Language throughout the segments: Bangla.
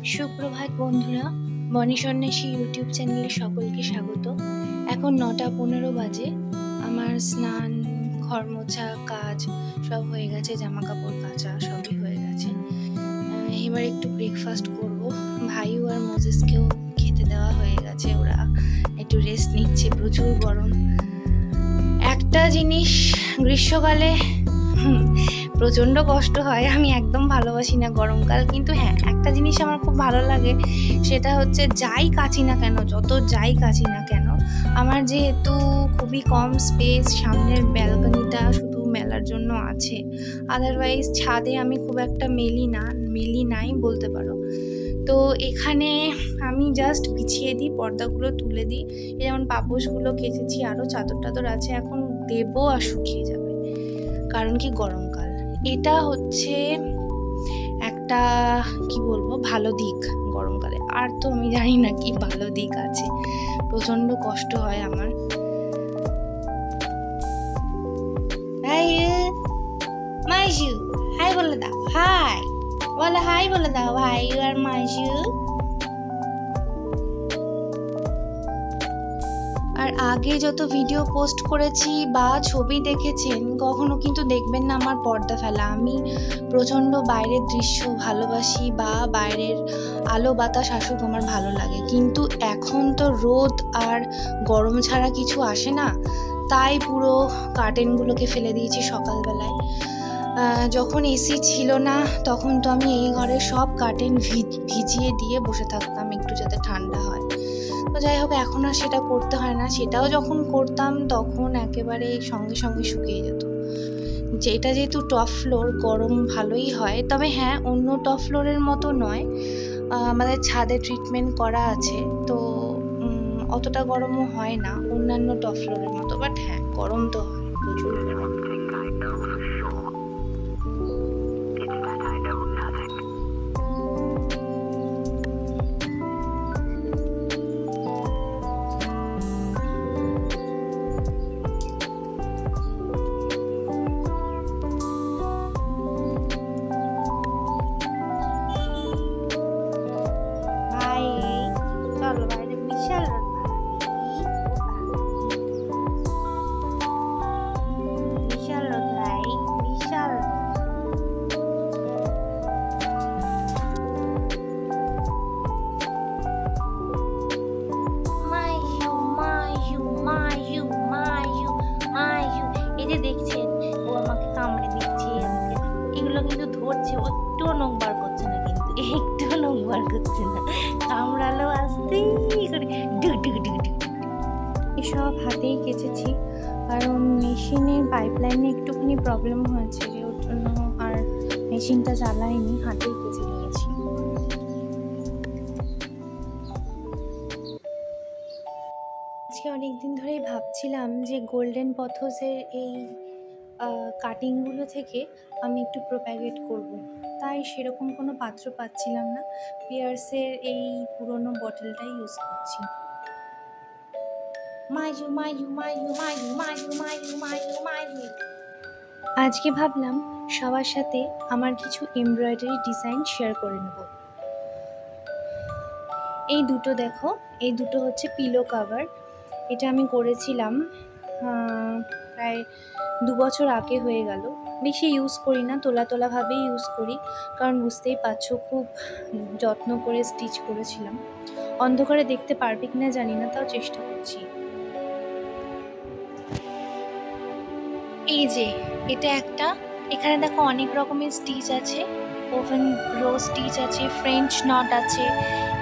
সুপ্রভাত বন্ধুরা, বনি সন্ন্যাসী ইউটিউব চ্যানেলে সকলকে স্বাগত। এখন 9:15 বাজে। আমার স্নান, ঘর মোছা, কাজ সব হয়ে গেছে, জামা কাপড় কাচা সবই হয়ে গেছে। এবার একটু ব্রেকফাস্ট করব। ভাইও আর মোজেসকেও খেতে দেওয়া হয়ে গেছে, ওরা একটু রেস্ট নিচ্ছে, প্রচুর গরম। একটা জিনিস গ্রীষ্মকালে প্রচণ্ড কষ্ট হয়, আমি একদম ভালোবাসি না গরমকাল, কিন্তু হ্যাঁ একটা জিনিস আমার খুব ভালো লাগে, সেটা হচ্ছে যাই কাচি না কেন, যত যাই কাচি না কেন, আমার যেহেতু খুবই কম স্পেস, সামনের ব্যালকনিটা শুধু মেলার জন্য আছে, আদারওয়াইজ ছাদে আমি খুব একটা মেলি নাই বলতে পারো। তো এখানে আমি জাস্ট বিছিয়ে দিই, পর্দাগুলো তুলে দিই। যেমন পাপোশগুলো কেচেছি, আরও চাদর টাদর আছে, এখন দেবো আর শুকিয়ে যাবে, কারণ কি গরমকাল। এটা হচ্ছে একটা কি বলবো ভালো দিক গরমকালে, আর তো আমি জানি না কি ভালো দিক আছে। প্রচন্ড কষ্ট হয় আমার। মাইজু হাই বলে দাও, হাই বলো, হাই বলে দাও ভাই আর মাইজু। আর আগে যত ভিডিও পোস্ট করেছি বা ছবি দেখেছেন, কখনো কিন্তু দেখবেন না আমার পর্দা ফেলা। আমি প্রচণ্ড বাইরের দৃশ্য ভালোবাসি, বা বাইরের আলো বাতাস আসুক আমার ভালো লাগে, কিন্তু এখন তো রোদ আর গরম ছাড়া কিছু আসে না, তাই পুরো কার্টেনগুলোকে ফেলে দিয়েছি সকালবেলায়। যখন এসি ছিল না তখন তো আমি এই ঘরে সব কার্টেন ভিজিয়ে দিয়ে বসে থাকতাম একটু যাতে ঠান্ডা হয়। তো যাই হোক, এখন আর সেটা করতে হয় না। সেটাও যখন করতাম তখন একেবারে সঙ্গে সঙ্গে শুকিয়ে যেত। যেটা যেহেতু টপ ফ্লোর, গরম ভালোই হয়, তবে হ্যাঁ অন্য টপ ফ্লোরের মতো নয়, আমাদের ছাদে ট্রিটমেন্ট করা আছে, তো অতটা গরমও হয় না অন্যান্য টপ ফ্লোরের মতো, বাট হ্যাঁ গরম তো হয়, প্রচুর গরম। দেখছেন ও আমাকে কামড়ে দিচ্ছে, এগুলো কিন্তু ধরছে, ও একটুও নখ বার করছে না, কিন্তু একটুও নখ বার করছে না, কামড়ালো আসতেই করে এসব হাতেই কেচেছি, কারণ মেশিনের পাইপলাইনে একটুখানি প্রবলেম হয়েছে, ওর জন্য আর মেশিনটা চালাইনি, হাতেই কেচে নিয়েছি। আজকে অনেকদিন ধরেই ভাবছিলাম যে গোল্ডেন পথসের এই কাটিংগুলো থেকে আমি একটু প্রোপ্যাগেট করব, তাই সেরকম কোনো পাত্র পাচ্ছিলাম না, পিয়ার্সের এই পুরনো বটলটাই ইউজ করছি। আজকে ভাবলাম সবার সাথে আমার কিছু এমব্রয়ডারি ডিজাইন শেয়ার করে নেব। এই দুটো দেখো, এই দুটো হচ্ছে পিলো কাভার। এটা আমি করেছিলাম প্রায় 2 বছর আগে হয়ে গেল। বেশি ইউজ করি না, তোলাভাবেই ইউজ করি, কারণ বুঝতেই পারছো খুব যত্ন করে স্টিচ করেছিলাম। অন্ধকারে দেখতে পারবে কিনা জানি না, তাও চেষ্টা করছি। এই যে এটা একটা, এখানে দেখো অনেক রকমের স্টিচ আছে, ওভেন রো স্টিচ আছে, ফ্রেঞ্চ নট আছে,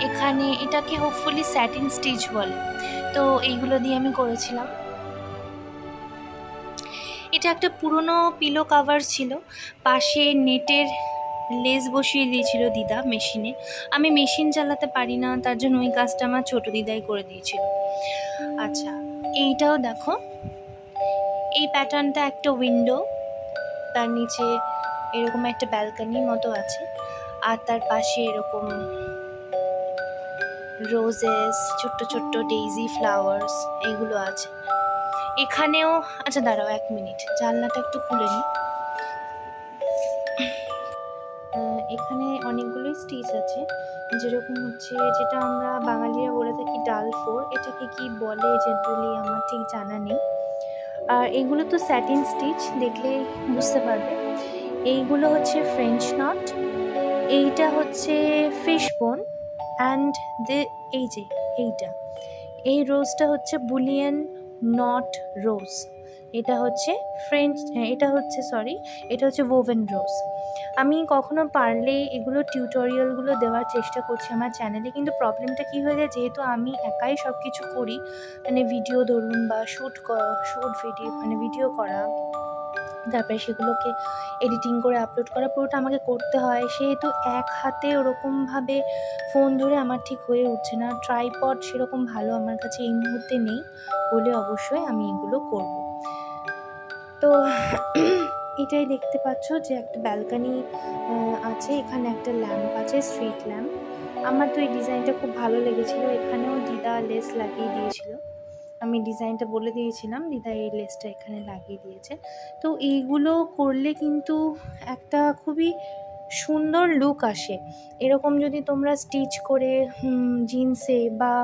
এখানে এটাকে হোপফুলি স্যাটিন স্টিচ বলে, তো এইগুলো দিয়ে আমি করেছিলাম। এটা একটা পুরনো পিলো কাভার ছিল, পাশে নেটের লেস বসিয়ে দিয়েছিল দিদা মেশিনে। আমি মেশিন চালাতে পারি না, তার জন্য ওই কাজটা আমার ছোটো দিদাই করে দিয়েছিল। আচ্ছা, এইটাও দেখো, এই প্যাটার্নটা একটা উইন্ডো, তার নিচে এরকম একটা ব্যালকনির মতো আছে, আর তার পাশে এরকম রোজেস, ছোট্ট ছোট্ট ডেইজি ফ্লাওয়ার্স এইগুলো আছে। এখানেও, আচ্ছা দাঁড়াও 1 মিনিট, জানলাটা একটু খুলে নিই। এখানে অনেকগুলোই স্টিচ আছে, যেরকম হচ্ছে, যেটা আমরা বাঙালিরা বলে থাকি ডাল ফোর, এটাকে কি বলে জেনারেলি আমার ঠিক জানা নেই। আর এগুলো তো স্যাটিন স্টিচ, দেখলে বুঝতে পারবে। এইগুলো হচ্ছে ফ্রেঞ্চ নট, এইটা হচ্ছে ফিশ বোন, অ্যান্ড এই রোজটা হচ্ছে বুলিয়ান নট রোজ। এটা হচ্ছে ওভেন রোজ। আমি কখনো পারলে এগুলো টিউটোরিয়ালগুলো দেওয়ার চেষ্টা করছি আমার চ্যানেলে, কিন্তু প্রবলেমটা কী হয়ে যায়, যেহেতু আমি একাই সব কিছু করি, মানে ভিডিও ধরুন বা ভিডিও করা, তারপরে সেগুলোকে এডিটিং করে আপলোড করা, পুরোটা আমাকে করতে হয়। সেহেতু এক হাতে ওরকমভাবে ফোন ধরে আমার ঠিক হয়ে উঠছে না। ট্রাইপড সেরকম ভালো আমার কাছে এই মুহূর্তে নেই বলে অবশ্যই আমি এগুলো করব। তো এটাই দেখতে পাচ্ছ যে একটা ব্যালকানি আছে, এখানে একটা ল্যাম্প আছে, স্ট্রিট ল্যাম্প। আমার তো এই ডিজাইনটা খুব ভালো লেগেছিলো। এখানেও দিদা লেস লাগিয়ে দিয়েছিল, আমি ডিজাইনটা বলে দিয়েছিলাম, দিদা এই লেসটা এখানে লাগিয়ে দিয়েছে। তো এইগুলো করলে কিন্তু একটা খুবই সুন্দর লুক আসে। এরকম যদি তোমরা স্টিচ করে জিন্সে বা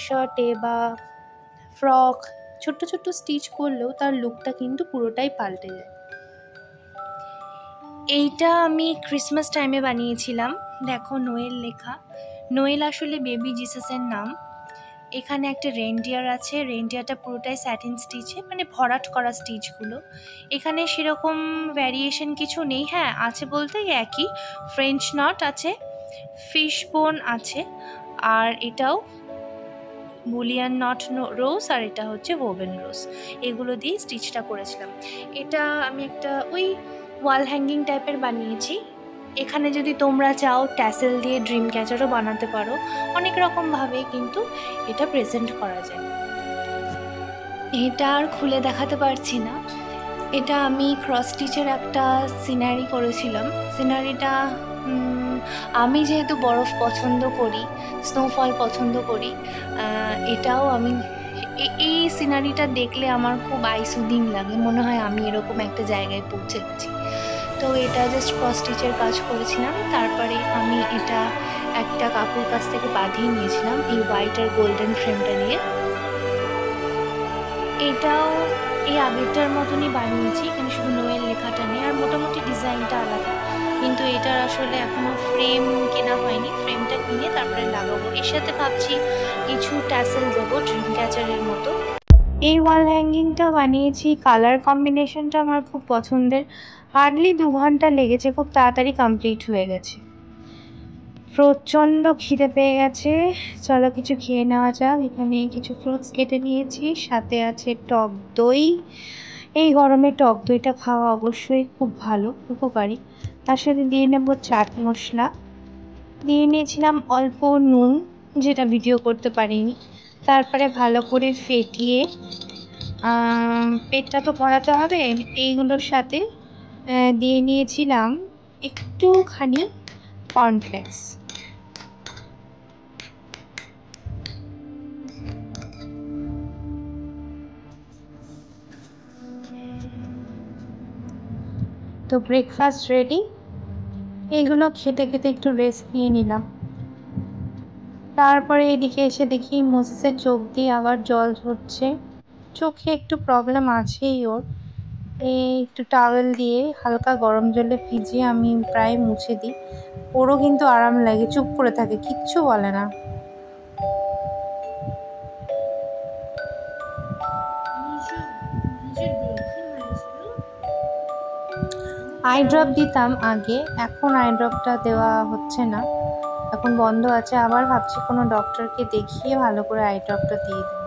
শার্টে বা ফ্রক ছোট্ট ছোট্ট স্টিচ করলেও তার লুকটা কিন্তু পুরোটাই পাল্টে যায়। এইটা আমি ক্রিসমাস টাইমে বানিয়েছিলাম। দেখো নোয়েল লেখা। নোয়েল আসলে বেবি জিসাসের নাম। এখানে একটা রেনডিয়ার আছে, রেনডিয়ারটা পুরোটাই স্যাটিন স্টিচে, মানে ভরাট করা স্টিচগুলো। এখানে সেরকম ভ্যারিয়েশন কিছু নেই, হ্যাঁ আছে বলতে একই, ফ্রেঞ্চ নট আছে, ফিশ বোন আছে, আর এটাও বুলিয়ান নট রোজ, আর এটা হচ্ছে ওভেন রোজ। এগুলো দিয়ে স্টিচটা করেছিলাম। এটা আমি একটা ওই ওয়াল হ্যাঙ্গিং টাইপের বানিয়েছি। এখানে যদি তোমরা চাও ট্যাসেল দিয়ে ড্রিম ক্যাচারও বানাতে পারো, অনেক রকমভাবে কিন্তু এটা প্রেজেন্ট করা যায়। এটা আর খুলে দেখাতে পারছি না। এটা আমি ক্রস স্টিচের একটা সিনারি করেছিলাম। সিনারিটা আমি যেহেতু বরফ পছন্দ করি, স্নোফল পছন্দ করি, এটাও আমি এই সিনারিটা দেখলে আমার খুব আইসুদিং লাগে, মনে হয় আমি এরকম একটা জায়গায় পৌঁছে গেছি। তো এটা জাস্ট ক্রস স্টিচের কাজ করেছিলাম। তারপরে আমি এটা একটা কাকুর কাছ থেকে বাঁধিয়ে নিয়েছিলাম এই হোয়াইট আর গোল্ডেন ফ্রেমটা দিয়ে। এটাও এই আগেরটার মতনই বানিয়েছি, এখানে শুধু নোয়েল লেখাটা নেই, আর মোটামুটি ডিজাইনটা আলাদা। কিন্তু এটার আসলে এখনও ফ্রেম কেনা হয়নি, ফ্রেমটা কিনে তারপরে লাগাবো। এর সাথে ভাবছি কিছু ট্যাসেল দেবো ড্রিম ক্যাচারের মতো। এই ওয়াল হ্যাঙ্গিংটা বানিয়েছি, কালার কম্বিনেশনটা আমার খুব পছন্দের। হার্ডলি 2 ঘন্টা লেগেছে, খুব তাড়াতাড়ি কমপ্লিট হয়ে গেছে। প্রচণ্ড খিদে পেয়ে গেছে, চলো কিছু খেয়ে নেওয়া যাক। এখানে কিছু ফ্রুটস কেটে নিয়েছি, সাথে আছে টক দই। এই গরমে টক দইটা খাওয়া অবশ্যই খুব ভালো, উপকারী। তার সাথে দিয়ে নেব চাট মশলা, দিয়ে নিয়েছিলাম অল্প নুন, যেটা ভিডিও করতে পারিনি। তারপরে ভালো করে ফেটিয়ে পেটটা তো ভরাতে হবে, এইগুলোর সাথে দিয়ে নিয়েছিলাম একটুখানি কর্নফ্লেক্স। তো ব্রেকফাস্ট রেডি। এইগুলো খেতে খেতে একটু রেস্ট নিয়ে নিলাম। তারপরে এদিকে এসে দেখি মোসেসের চোখ দিয়ে আবার জল ঝরছে। চোখে একটু প্রবলেম আছেই ওর। একটু টাওয়েল দিয়ে হালকা গরম জলে ভিজিয়ে আমি প্রায় মুছে দিই। ওরও কিন্তু আরাম লাগে, চুপ করে থাকে, কিচ্ছু বলে না। আই ড্রপ দিতাম আগে, এখন আই ড্রপটা দেওয়া হচ্ছে না, এখন বন্ধ আছে। আবার ভাবছি কোনো ডক্টরকে দেখিয়ে ভালো করে আই ড্রপটা দিয়ে দেবো।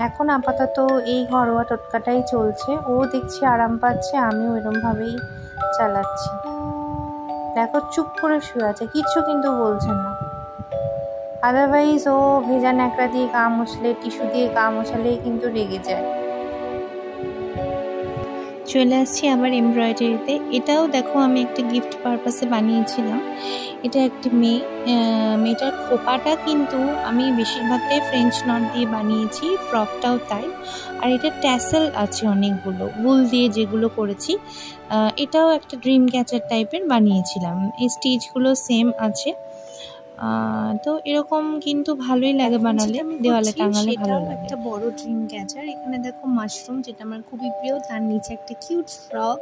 এখন আপাতত এই ঘরোয়া টোটকাটাই চলছে। ও দেখছি আরাম পাচ্ছে, আমিও এরমভাবেই চালাচ্ছি। দেখো চুপ করে শুয়ে আছে, কিচ্ছু কিন্তু বলছে না। আদারওয়াইজ ও ভেজা ন্যাকড়া দিয়ে গা মুছলে, টিস্যু দিয়ে গা মোছালেই কিন্তু রেগে যায়। চলে আসছি আবার এমব্রয়ডারিতে। এটাও দেখো আমি একটা গিফট পারপাসে বানিয়েছিলাম। এটা একটা মেয়েটার খোপাটা কিন্তু আমি বেশিরভাগটাই ফ্রেঞ্চ নট দিয়ে বানিয়েছি, ফ্রকটাও তাই। আর এটা ট্যাসেল আছে অনেকগুলো, উল দিয়ে যেগুলো করেছি এটাও একটা ড্রিম ক্যাচার টাইপের বানিয়েছিলাম। এই স্টিচগুলো সেম আছে। তো এরকম কিন্তু ভালোই লাগে বানালে, দেওয়ালে টাঙালে ভালো লাগে। একটা বড় ড্রিম ক্যাচার। এখানে দেখো মাশরুম, যেটা আমার খুবই প্রিয়, তার নিচে একটা কিউট ফ্রক,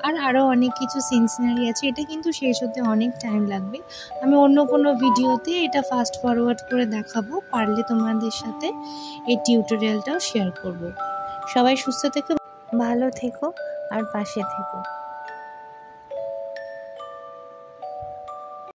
আর আরও অনেক কিছু সিন সিনারি আছে। এটা কিন্তু শেষ হতে অনেক টাইম লাগবে। আমি অন্য কোনো ভিডিওতে এটা ফাস্ট ফরওয়ার্ড করে দেখাবো, পারলে তোমাদের সাথে এই টিউটোরিয়ালটাও শেয়ার করব। সবাই সুস্থ থেকো, ভালো থেকো আর পাশে থেকো।